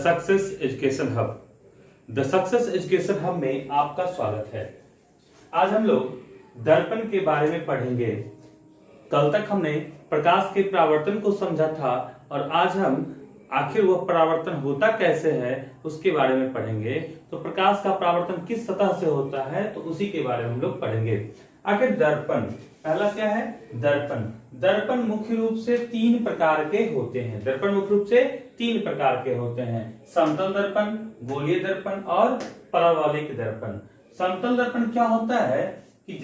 Success education hub. The success education hub में आपका स्वागत है। आज हम लोग दर्पण के बारे में पढ़ेंगे। कल तक हमने प्रकाश के परावर्तन को समझा था और आज हम आखिर वह परावर्तन होता कैसे है उसके बारे में पढ़ेंगे। तो प्रकाश का परावर्तन किस सतह से होता है तो उसी के बारे में हम लोग पढ़ेंगे। आखिर दर्पण पहला क्या है? दर्पण। दर्पण मुख्य रूप से तीन प्रकार के होते हैं। दर्पण मुख्य रूप से तीन प्रकार के होते हैं: समतल दर्पण, गोलीय दर्पण और परावलयिक दर्पण। समतल दर्पण क्या होता है कि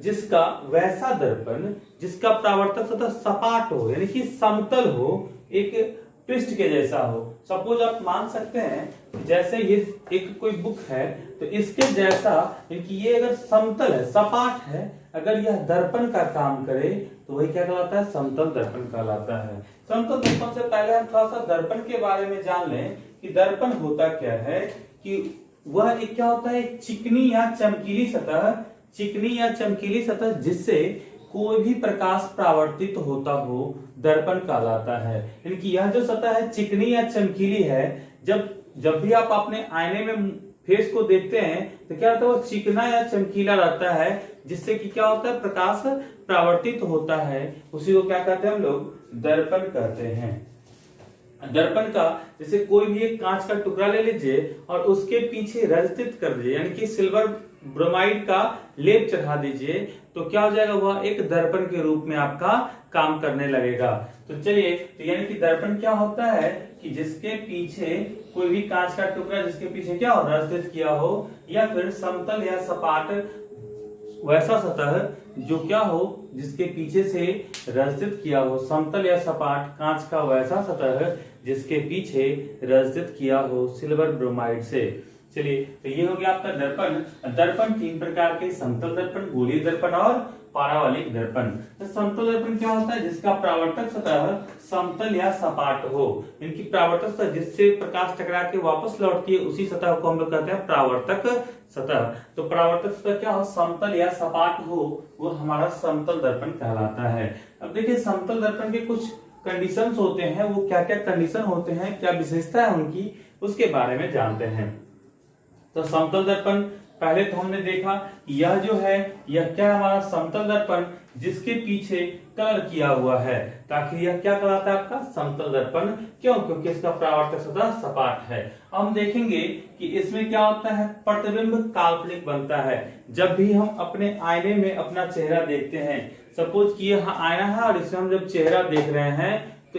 जिसका वैसा दर्पण जिसका परावर्तक सतह सपाट हो, यानी कि समतल हो, एक पृष्ठ के जैसा हो। सपोज आप मान सकते हैं जैसे ये एक कोई बुक है तो इसके जैसा, यानी ये अगर समतल है, सपाट है, अगर यह दर्पण का काम करे तो वही क्या कहलाता है? समतल दर्पण कहलाता है। समतल दर्पण से पहले हम थोड़ा सा दर्पण के बारे में जान लें कि दर्पण होता क्या है। कि वह एक क्या होता है? चिकनी या चमकीली सतह, चिकनी या चमकीली सतह जिससे कोई भी प्रकाश परावर्तित होता हो, दर्पण कहलाता है। यानी कि यह जो सतह है चिकनी या चमकीली है, जब भी आप अपने आईने में फेस को देखते हैं तो क्या होता है? वो चिकना या चमकीला रहता है, जिससे कि क्या होता है? प्रकाश परावर्तित होता है। उसी को क्या कहते हैं हम लोग? दर्पण कहते हैं। दर्पण का जैसे कोई भी एक कांच का टुकड़ा ले लीजिए और उसके पीछे रजतित कर दीजिए, यानी कि सिल्वर ब्रोमाइड का लेप चढ़ा दीजिए, तो क्या हो जाएगा? वह एक दर्पण के रूप में आपका काम करने लगेगा। तो चलिए, तो यानी कि दर्पण क्या होता है कि जिसके पीछे कोई भी कांच का टुकड़ा जिसके पीछे क्या हो? रजतित किया हो, या फिर समतल या सपाट वैसा सतह जो क्या हो? जिसके पीछे से रजतित किया हो। समतल या सपाट कांच का वैसा सतह जिसके पीछे रजतित किया हो सिल्वर ब्रोमाइड से। चलिए, तो ये हो गया आपका दर्पण। दर्पण तीन प्रकार के: समतल दर्पण, गोलीय दर्पण और परावलयिक दर्पण। तो समतल दर्पण क्या होता है? जिसका परावर्तक सतह समतल या सपाट हो। इनकी परावर्तक सतह जिससे प्रकाश टकरा के वापस लौटती है उसी सतह को हम लोग कहते हैं परावर्तक सतह। तो परावर्तक सतह क्या हो? समतल या सपाट हो, वो हमारा समतल दर्पण कहलाता है। अब देखिए, समतल दर्पण के कुछ कंडीशंस होते हैं। वो क्या क्या कंडीशन होते हैं, क्या विशेषता है उनकी, उसके बारे में जानते हैं। तो समतल दर्पण पहले तो हमने देखा, यह जो है यह क्या हमारा समतल दर्पण जिसके पीछे कलर किया हुआ है, ताकि यह क्या कहलाता है? आपका समतल दर्पण। क्यों? क्योंकि इसका परावर्तक सतह सपाट है। अब हम देखेंगे कि इसमें क्या होता है? प्रतिबिंब काल्पनिक बनता है। जब भी हम अपने आईने में अपना चेहरा देखते हैं, सपोज कि यह आईना है और इसमें हम जब चेहरा देख रहे हैं तो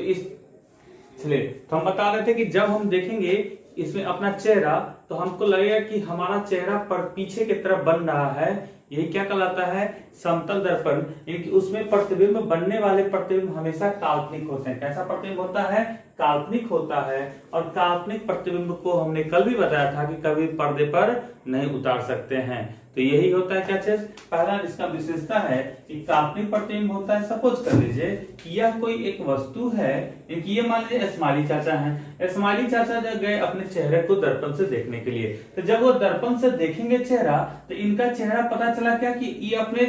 तो हम बता रहे थे कि जब हम देखेंगे इसमें अपना चेहरा तो हमको लगेगा कि हमारा चेहरा पर पीछे की तरफ बन रहा है। यही क्या कहलाता है? समतल दर्पण। यानी कि उसमें प्रतिबिंब बनने वाले प्रतिबिंब हमेशा काल्पनिक होते हैं। कैसा प्रतिबिंब होता है? काल्पनिक होता है। और काल्पनिक प्रतिबिंब को हमने कल भी बताया था कि कभी पर्दे पर नहीं उतार सकते हैं। तो यही होता है क्या चीज? पहला इसका विशेषता है कि काल्पनिक प्रतिबिंब होता है। सपोज कर लीजिए कि यह कोई एक वस्तु है, ये मान लीजिए स्माइली चाचा हैं। स्माइली चाचा जब गए अपने चेहरे को दर्पण से देखने के लिए, तो जब वो दर्पण से देखेंगे चेहरा, तो इनका चेहरा पता चला क्या कि ये अपने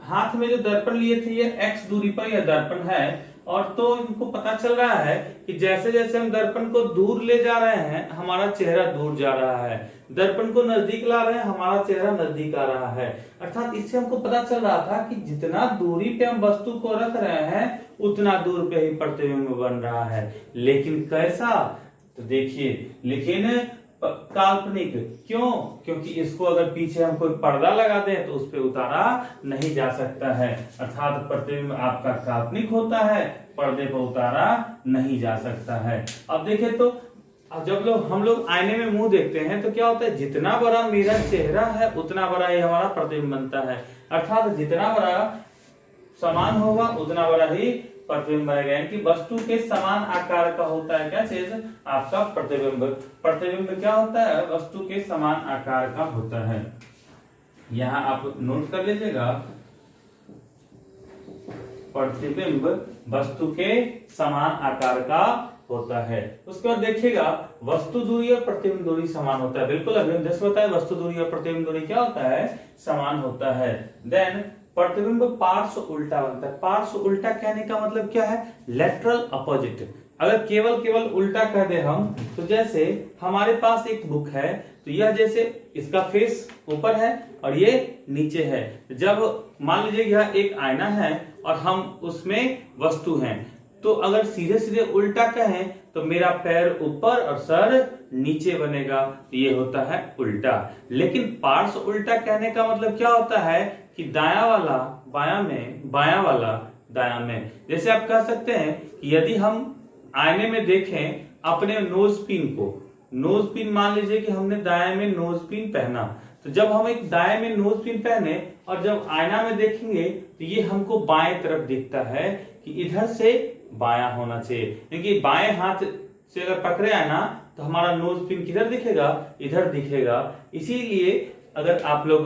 हाथ में जो दर्पण लिए थे ये x दूरी पर यह दर्पण है। और तो इनको पता चल रहा है कि जैसे जैसे हम दर्पण को दूर ले जा रहे हैं हमारा चेहरा दूर जा रहा है, दर्पण को नजदीक ला रहे हैं हमारा चेहरा नजदीक आ रहा है। अर्थात इससे हमको पता चल रहा था कि जितना दूरी पे हम वस्तु को रख रहे हैं उतना दूर पे ही प्रतिबिंब बन रहा है। लेकिन कैसा? तो देखिए, लेकिन काल्पनिक। क्यों? क्योंकि इसको अगर पीछे हम कोई पर्दा लगा दें तो उस पर उतारा नहीं जा सकता है। अर्थात प्रतिबिंब आपका काल्पनिक होता है, पर्दे पर उतारा नहीं जा सकता है। अब देखें तो जब हम लोग आईने में मुंह देखते हैं तो क्या होता है? जितना बड़ा मेरा चेहरा है उतना बड़ा ही हमारा प्रतिबिंब बनता है। अर्थात जितना बड़ा समान होगा उतना बड़ा ही प्रतिबिंब बनेगा। यानी कि वस्तु के समान आकार का होता है क्या चीज? आपका प्रतिबिंब। प्रतिबिंब क्या होता है? वस्तु के समान आकार का होता है। यहाँ आप नोट कर लीजिएगा, प्रतिबिंब वस्तु के समान आकार का होता है। उसके बाद देखिएगा, वस्तु दूरी और प्रतिबिंब दूरी समान होता है। बिल्कुल अभी हम जैसे बताया, वस्तु दूरी और प्रतिबिंब दूरी क्या होता है? समान होता है। देन प्रतिबिंब पार्श्व उल्टा बनता है। पार्श्व उल्टा कहने का मतलब क्या है? Lateral opposite. अगर केवल केवल उल्टा कह दे हम, तो जैसे हमारे पास एक बुक है, तो यह जैसे इसका फेस ऊपर है और ये नीचे है। जब मान लीजिए यह एक आईना है और हम उसमें वस्तु हैं, तो अगर सीधे सीधे उल्टा कहें तो मेरा पैर ऊपर और सर नीचे बनेगा, तो ये होता है उल्टा। लेकिन पार्श्व उल्टा कहने का मतलब क्या होता है कि दायां वाला बायां में, बायां वाला दायां में। जैसे आप कह सकते हैं कि यदि हम आईने में देखें अपने नोज पिन को, नोज पिन मान लीजिए कि हमने दाएं में नोज पिन पहना, तो जब हम एक दाएं में नोज पिन पहने और जब आईना में देखेंगे तो ये हमको बाएं तरफ दिखता है कि इधर से बायां होना चाहिए, क्योंकि बाएं हाथ से अगर पकड़े आईना तो हमारा नोज पिन किधर दिखेगा, इधर दिखेगा। इसीलिए अगर आप लोग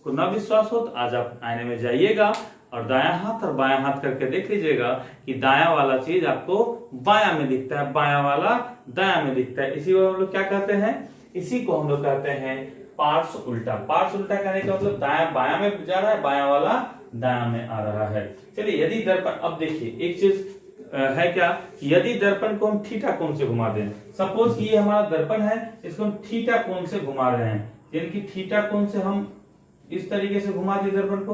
को न विश्वास हो तो आज आप आईने में जाइएगा और दायां हाथ और बायां हाथ करके देख लीजिएगा कि दायां वाला चीज आपको बायां में दिखता है, बायां वाला दायां में दिखता है। इसी को हम लोग क्या कहते हैं, इसी को हम लोग कहते हैं पार्श्व उल्टा। पार्श्व उल्टा कहने का मतलब दायां बायां में जा रहा है, बायां वाला दायां में आ रहा है। चलिए यदि दर्पण, अब देखिए एक चीज है क्या, यदि दर्पण को हम थीटा कोण से घुमा दें, सपोज कि ये हमारा दर्पण है, इसको हम थीटा कोण से घुमा रहे हैं, यानी कि थीटा कोण से हम इस तरीके से घुमा दिए दर्पण को।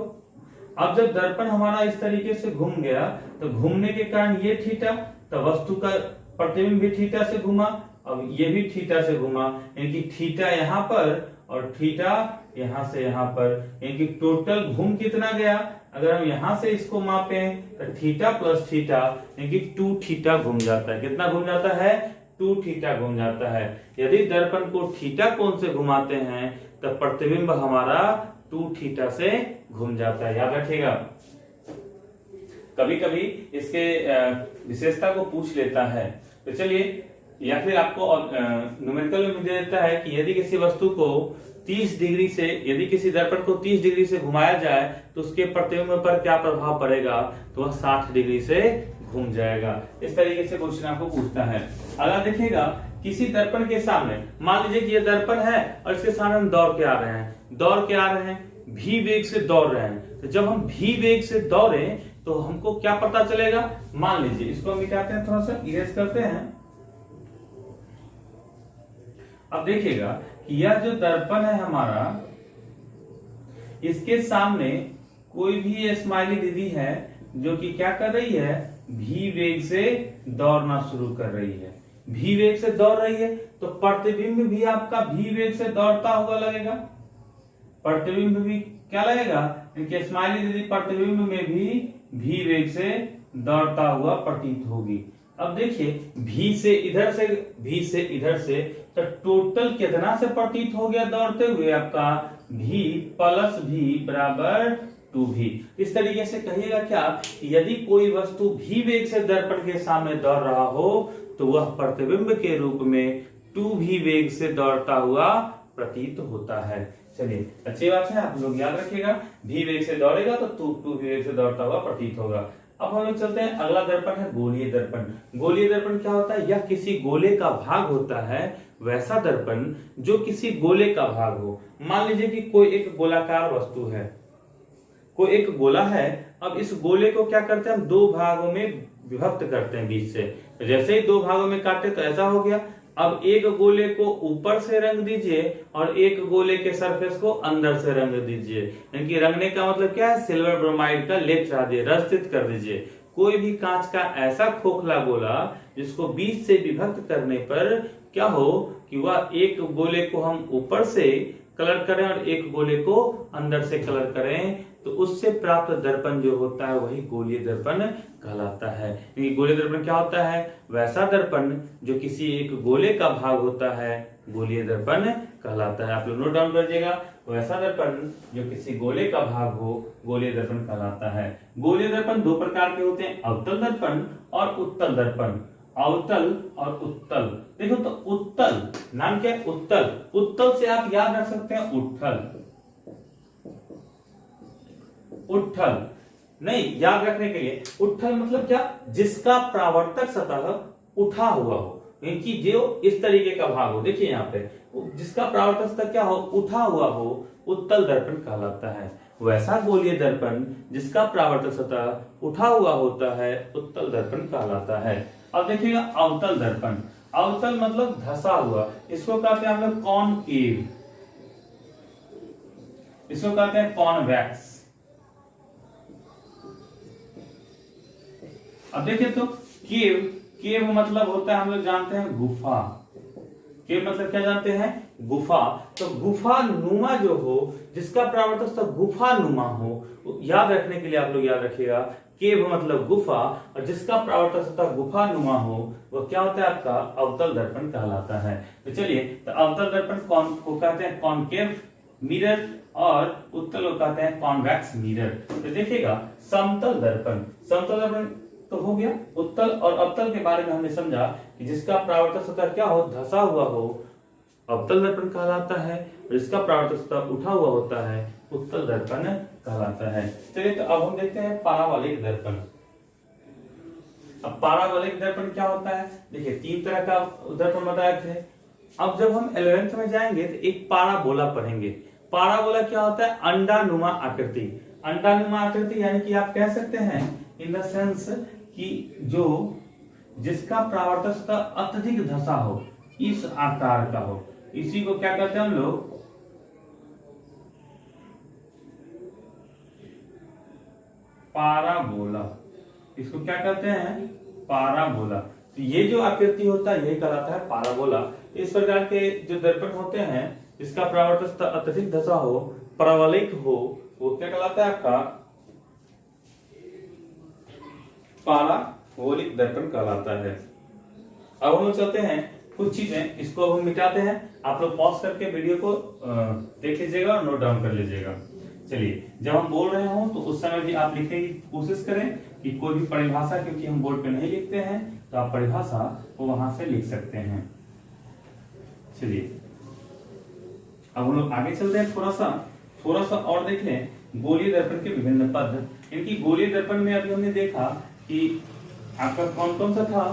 अब जब दर्पण हमारा इस तरीके से घूम गया तो घूमने के कारण ये थीटा, तो वस्तु का प्रतिबिंब भी थीटा से घुमा, अब ये भी थीटा से घुमा, यानी कि थीटा यहाँ पर और थीटा यहाँ से यहाँ पर, यानी कि टोटल घूम कितना गया। अगर हम यहाँ से इसको मापें तो थीटा प्लस थीटा यानी कि 2 थीटा घूम जाता है। कितना घूम जाता है, 2 थीटा घूम जाता है। यदि दर्पण को थीटा कोण से घुमाते हैं तो प्रतिबिंब हमारा 2 थीटा से घूम जाता है, याद रखिएगा। कभी कभी इसके विशेषता को पूछ लेता है, तो चलिए, या फिर आपको न्यूमेरिकल में दे देता है कि यदि किसी वस्तु को 30 डिग्री से, यदि किसी दर्पण को 30 डिग्री से घुमाया जाए तो उसके प्रतिबिंब पर क्या प्रभाव पड़ेगा, तो वह 60 डिग्री से घूम जाएगा। इस तरीके से क्वेश्चन आपको पूछता है। अगर देखिएगा किसी दर्पण के सामने, मान लीजिए कि ये दर्पण है और इसके सामने हम दौड़ के आ रहे हैं, दौड़ के आ रहे हैं, भी वेग से दौड़ रहे हैं, तो जब हम भी वेग से दौड़े तो हमको क्या पता चलेगा। मान लीजिए इसको हम मिटाते हैं, थोड़ा सा इरेज करते हैं। अब देखिएगा कि यह जो दर्पण है हमारा, इसके सामने कोई भी स्माइली दीदी है जो कि क्या कर रही है, भी वेग से दौड़ना शुरू कर रही है। भी वेग से दौड़ रही है तो प्रतिबिंब भी आपका भी वेग से दौड़ता हुआ लगेगा। प्रतिबिंब भी क्या लगेगा, क्योंकि स्माइली दीदी प्रतिबिंब में भी वेग से दौड़ता हुआ प्रतीत होगी। अब देखिए भी से इधर से, भी से इधर से, तो टोटल कितना से प्रतीत हो गया दौड़ते हुए, आपका भी प्लस भी बराबर 2v। इस तरीके से कहिएगा क्या, यदि कोई वस्तु भी वेग से दर्पण के सामने दौड़ रहा हो तो वह प्रतिबिंब के रूप में 2v वेग से दौड़ता हुआ प्रतीत होता है। चलिए अच्छी बात है, आप लोग याद रखिएगा, भी वेग से दौड़ेगा तो 2v वेग से दौड़ता हुआ प्रतीत होगा। अब हम लोग चलते हैं, अगला दर्पण है गोलीय दर्पण। गोलीय दर्पण क्या होता है, यह किसी गोले का भाग होता है, वैसा दर्पण जो किसी गोले का भाग हो। मान लीजिए कि कोई एक गोलाकार वस्तु है, कोई एक गोला है, अब इस गोले को क्या करते हैं हम, 2 भागों में विभक्त करते हैं बीच से। तो जैसे ही 2 भागों में काटे तो ऐसा हो गया। अब एक गोले को ऊपर से रंग दीजिए और एक गोले के सरफेस को अंदर से रंग दीजिए, यानी रंगने का मतलब क्या है, सिल्वर ब्रोमाइड का लेप चढ़ा दिए, रस्तित कर दीजिए। कोई भी कांच का ऐसा खोखला गोला जिसको बीच से विभक्त करने पर क्या हो कि वह एक गोले को हम ऊपर से कलर करें और एक गोले को अंदर से कलर करें, तो उससे प्राप्त दर्पण जो होता है वही गोलीय दर्पण कहलाता है। क्योंकि गोलीय दर्पण क्या होता है, वैसा दर्पण जो किसी एक गोले का भाग होता है, गोलीय दर्पण कहलाता है। आप लोग नोट डाउन कर लीजिएगा, वैसा दर्पण जो किसी गोले का भाग हो, गोलीय दर्पण कहलाता है। गोलीय दर्पण 2 प्रकार के होते हैं, अवतल दर्पण और उत्तल दर्पण। अवतल और उत्तल, देखो तो उत्तल नाम क्या है, उत्तल। उत्तल से आप याद रख सकते हैं उठल, उठल नहीं, याद रखने के लिए उठल मतलब क्या, जिसका प्रावर्तक सतह उठा हुआ हो, यानी जो इस तरीके का भाग हो। देखिए यहाँ पे जिसका प्रावर्तक सतह क्या हो, उठा हुआ हो, उत्तल दर्पण कहलाता है। वैसा गोलीय दर्पण जिसका परावर्तक सतह उठा हुआ होता है उत्तल दर्पण कहलाता है। अब देखिएगा अवतल दर्पण, अवतल मतलब धसा हुआ, इसको कहते हैं हम लोग कॉनकेव, इसको कहते हैं कॉन्वेक्स। अब देखिए तो केव, केव मतलब होता है हम लोग जानते हैं गुफा, केव मतलब क्या जानते हैं गुफा। तो गुफा नुमा जो हो, जिसका परावर्तक सतह गुफा नुमा हो, याद रखने के लिए आप लोग याद रखिएगा केव मतलब गुफा, और जिसका परावर्तक सतह गुफा नुमा हो वो क्या होता है आपका अवतल दर्पण कहलाता है। तो चलिए, तो अवतल दर्पण कौन को कहते हैं कॉनकेव मिरर, और उत्तल को कहते हैं कॉन्वेक्स मिरर। तो देखिएगा समतल दर्पण, समतल दर्पण तो हो गया। उत्तल और अवतल के बारे में हमने समझा कि जिसका परावर्तक सतह क्या हो, धसा हुआ हो, अवतल दर्पण कहलाता है, और इसका परावर्तक सतह उठा हुआ होता है उत्तल दर्पण कहलाता है। चलिए, तो अब हम देखते हैं पारावलयिक दर्पण। अब पारावलयिक दर्पण क्या होता है, देखिए 3 तरह का दर्पण बताए थे। अब जब हम 11th में जाएंगे तो एक पाराबोला पढ़ेंगे। पाराबोला क्या होता है, अंडानुमा आकृति, अंडानुमा आकृति यानी कि आप कह सकते हैं इन द सेंस कि जो जिसका परावर्तक सतह अत्यधिक धसा हो, इस आकार का हो, इसी को क्या कहते हैं हम लोग पाराबोला, इसको क्या कहते हैं पाराबोला। तो ये जो आकृति होता है यही कहलाता है पाराबोला। इस प्रकार के जो दर्पण होते हैं जिसका परावर्तक सतह अत्यधिक धसा हो, पारावलयिक हो, वो क्या कहलाता है आपका पारावलयिक दर्पण कहलाता है। अब हम लोग चलते हैं कुछ चीजें, इसको अब हम मिटाते हैं। आप लोग पॉज करके वीडियो को देख लीजिएगा और नोट डाउन कर लीजिएगा। चलिए, जब हम बोल रहे हो तो उस समय भी आप लिखने की कोशिश करें कि कोई भी परिभाषा, क्योंकि हम बोर्ड पे नहीं लिखते हैं तो आप परिभाषा को वहां से लिख सकते हैं। चलिए, अब हम लोग आगे चलते हैं, थोड़ा सा और देख लें गोलीय दर्पण के विभिन्न पद। इनकी गोलीय दर्पण में अभी हमने देखा कि आपका कौन कौन सा था,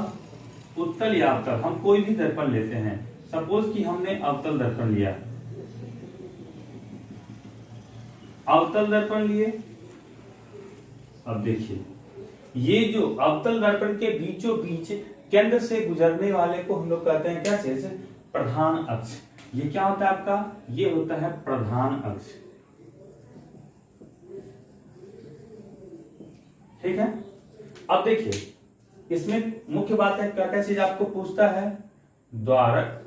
उत्तल या अवतल। हम कोई भी दर्पण लेते हैं, सपोज कि हमने अवतल दर्पण लिया, अवतल दर्पण लिए। अब देखिए, ये जो अवतल दर्पण के बीचों बीच केंद्र से गुजरने वाले को हम लोग कहते हैं क्या चीज, प्रधान अक्ष। ये क्या होता है आपका, ये होता है प्रधान अक्ष, ठीक है। अब देखिए, इसमें मुख्य बात है क्या क्या चीज आपको पूछता है, द्वारक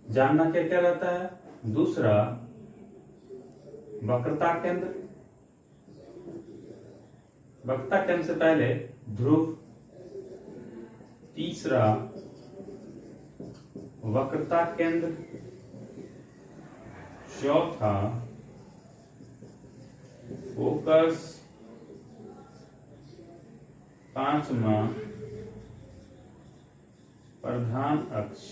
जानना क्या क्या रहता है, दूसरा वक्रता केंद्र, वक्रता केंद्र से पहले ध्रुव, तीसरा वक्रता केंद्र, चौथा फोकस, पांचवा प्रधान अक्ष।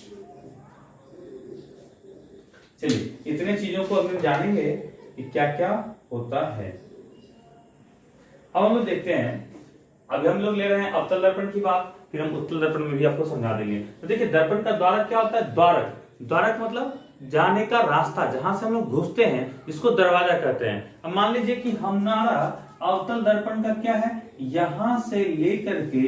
चलिए, इतने चीजों को हम जानेंगे कि क्या क्या होता है। अब हम लोग देखते हैं, अभी हम लोग ले रहे हैं अवतल दर्पण की बात, फिर हम उत्तल दर्पण में भी आपको समझा देंगे। तो देखिए, दर्पण का द्वारक क्या होता है, द्वारक, द्वारक मतलब जाने का रास्ता, जहां से हम लोग घुसते हैं, जिसको दरवाजा कहते हैं। अब मान लीजिए कि हमारा अवतल दर्पण का क्या है, यहां से लेकर के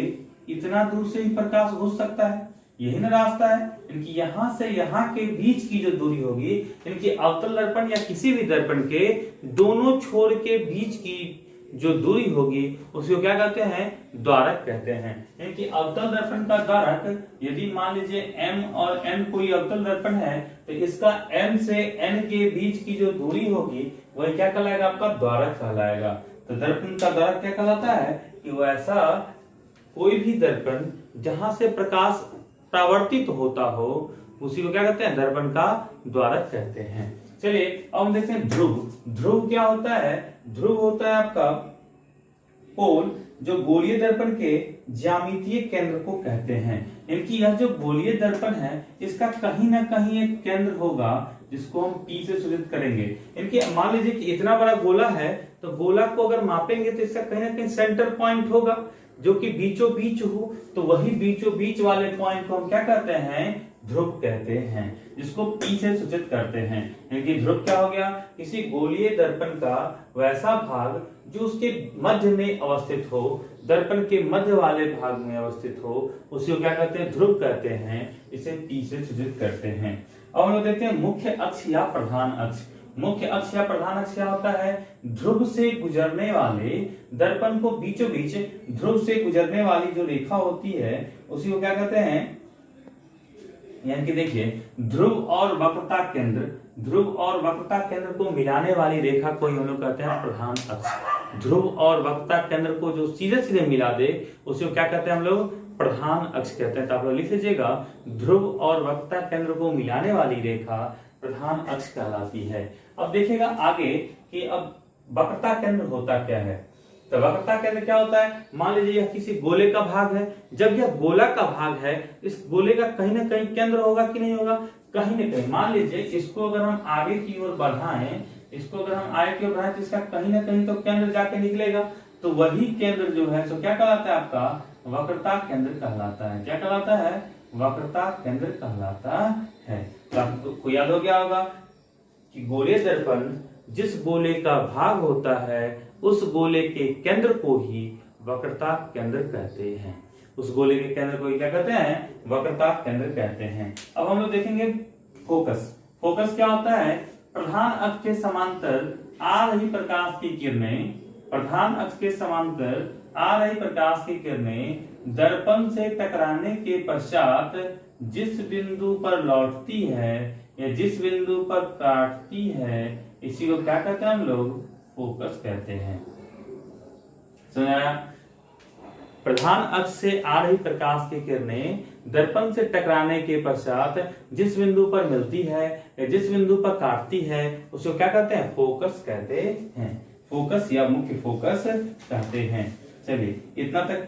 इतना दूर से ही प्रकाश घुस सकता है, यही ना रास्ता है। इनकी यहां से यहां के बीच की जो दूरी होगी, इनकी अवतल दर्पण या किसी भी दर्पण के दोनों छोर के बीच की जो दूरी होगी उसको क्या कहते हैं, द्वारक कहते हैं। इनकी अवतल दर्पण का द्वारक, यदि मान लीजिए m और n कोई अवतल दर्पण है, तो इसका m से n के बीच की जो दूरी होगी वह क्या कहलाएगा, आपका द्वारक कहलाएगा। तो दर्पण का द्वारक क्या कहलाता है कि वैसा कोई भी दर्पण जहां से प्रकाश परावर्तित होता हो उसी को क्या कहते हैं, दर्पण का द्वारक कहते हैं। चलिए, अब हम देखते हैं ध्रुव। ध्रुव क्या होता है, ध्रुव होता है आपका पोल, जो गोलीय दर्पण के ज्यामितीय केंद्र को कहते हैं। इनकी यह जो गोलीय दर्पण है, इसका कहीं ना कहीं एक केंद्र होगा जिसको हम P से सूचित करेंगे। इनके मान लीजिए कि इतना बड़ा गोला है, तो गोला को अगर मापेंगे तो इसका कहीं ना कहीं सेंटर पॉइंट होगा जो कि बीचों बीच हो, तो वही बीचों बीच वाले पॉइंट को हम क्या कहते हैं, ध्रुव कहते हैं, जिसको P से सूचित करते हैं। यानी ध्रुव क्या हो गया, किसी गोलीय दर्पण का वैसा भाग जो उसके मध्य में अवस्थित हो, दर्पण के मध्य वाले भाग में अवस्थित हो, उसी को क्या कहते हैं, ध्रुव कहते हैं। इसे P से सूचित करते हैं। अब हम लोग देखते हैं मुख्य अक्ष या प्रधान अक्ष। मुख्य अक्ष या प्रधान अक्ष क्या होता है, ध्रुव से गुजरने वाले दर्पण को बीचों बीच ध्रुव से गुजरने वाली जो रेखा होती है उसी को क्या कहते हैं, यानी कि देखिए ध्रुव और वक्रता केंद्र, ध्रुव और वक्रता केंद्र को मिलाने वाली रेखा को हम लोग कहते हैं प्रधान अक्ष। ध्रुव और वक्रता केंद्र को जो सीधे सीधे मिला दे उसी को क्या कहते हैं हम लोग, प्रधान अक्ष कहते हैं। तो आप लोग लिख लीजिएगा, ध्रुव और वक्रता केंद्र को मिलाने वाली रेखा प्रधान अक्ष कहलाती है। अब देखिएगा आगे कि अब वक्रता केंद्र होता क्या है। तो वक्रता केंद्र क्या होता है, मान लीजिए यह किसी गोले का भाग है। जब यह गोला का भाग है, इस गोले का कहीं ना कहीं केंद्र होगा कि नहीं होगा, कहीं ना कहीं। मान लीजिए इसको अगर हम आगे की ओर बढ़ाएं, इसको अगर हम आगे की ओर बढ़ाएं तो इसका कहीं ना कहीं तो केंद्र जाके निकलेगा। तो वही केंद्र जो है तो क्या कहलाता है, आपका वक्रता केंद्र कहलाता है। क्या कहलाता है, वक्रता केंद्र कहलाता है। तो आपको याद हो गया होगा कि गोलीय दर्पण जिस गोले का भाग होता है उस गोले के केंद्र को ही वक्रता केंद्र कहते हैं। उस गोले के केंद्र को ही क्या कहते हैं, वक्रता केंद्र कहते हैं। अब हम लोग देखेंगे फोकस। फोकस क्या होता है, प्रधान अक्ष के समांतर आ रही प्रकाश की किरणें, प्रधान अक्ष के समांतर आ रही प्रकाश की किरणें दर्पण से टकराने के पश्चात जिस बिंदु पर लौटती है या जिस बिंदु पर काटती है, इसी को क्या कहते हैं हम लोग, फोकस कहते हैं। सुना, प्रधान अक्ष से आ रही प्रकाश की किरणें दर्पण से टकराने के पश्चात जिस बिंदु पर मिलती है या जिस बिंदु पर काटती है उसको क्या कहते हैं, फोकस कहते हैं। फोकस या मुख्य फोकस कहते हैं। चलिए इतना तक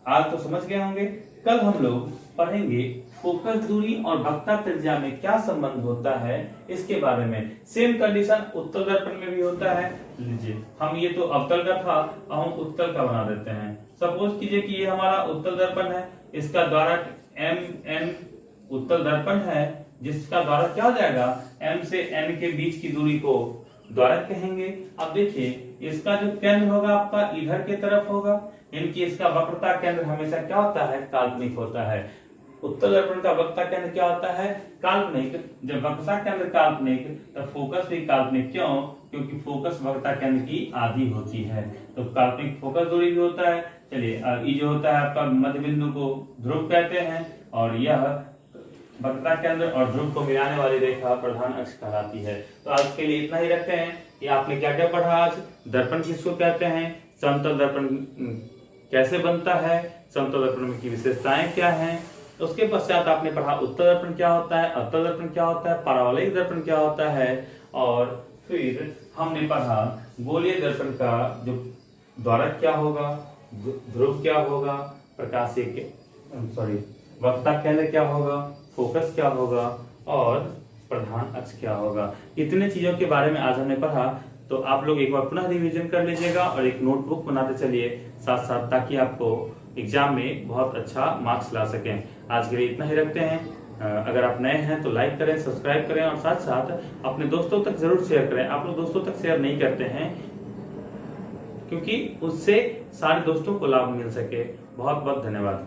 आज तो समझ गए होंगे। कल हम लोग पढ़ेंगे फोकस दूरी और वक्रता त्रिज्या में क्या संबंध होता है इसके बारे में। सेम कंडीशन उत्तल दर्पण में भी होता है। लीजिए हम ये तो अवतल का था, अब हम उत्तल का बना देते हैं। सपोज कीजिए कि ये हमारा उत्तल दर्पण है, इसका द्वारा MN उत्तल दर्पण है, जिसका द्वारा क्या हो जाएगा, M से N के बीच की दूरी को द्वारक कहेंगे। अब देखिए इसका जो केंद्र होगा आपका इधर के तरफ होगा, यानी कि इसका वक्रता केंद्र हमेशा क्या होता है, काल्पनिक होता है। उत्तल दर्पण का वक्रता केंद्र क्या होता है, काल्पनिक। जब वक्रता केंद्र काल्पनिक तो फोकस भी काल्पनिक। क्यों, क्योंकि फोकस वक्रता केंद्र की आधी होती है। तो काल्पनिक फोकस दूरी भी होता है। चलिए ये जो होता है आपका मध्य बिंदु को ध्रुव कहते हैं, और यह वक्रता केंद्र और ध्रुव को मिलाने वाली रेखा प्रधान अक्ष कहलाती है। तो आज के लिए इतना ही रखते हैं कि आपने क्या क्या पढ़ा आज। दर्पण किसको कहते हैं, समतल दर्पण कैसे बनता है, समतल दर्पण की विशेषताएं क्या हैं। उसके पश्चात आपने पढ़ा उत्तल दर्पण क्या होता है, अवतल दर्पण क्या होता है, परावलयिक दर्पण क्या होता है, और फिर हमने पढ़ा गोलीय दर्पण का जो द्वारक क्या होगा, ध्रुव क्या होगा, प्रकाशीय वक्रता केंद्र क्या होगा, फोकस क्या होगा और प्रधान अक्ष क्या होगा। इतने चीजों के बारे में आज हमने पढ़ा। तो आप लोग एक बार पुनः रिवीजन कर लीजिएगा और एक नोटबुक बनाते चलिए साथ साथ, ताकि आपको एग्जाम में बहुत अच्छा मार्क्स ला सकें। आज के लिए इतना ही रखते हैं। अगर आप नए हैं तो लाइक करें, सब्सक्राइब करें और साथ साथ अपने दोस्तों तक जरूर शेयर करें। आप लोग दोस्तों तक शेयर नहीं करते हैं क्योंकि उससे सारे दोस्तों को लाभ मिल सके। बहुत बहुत धन्यवाद।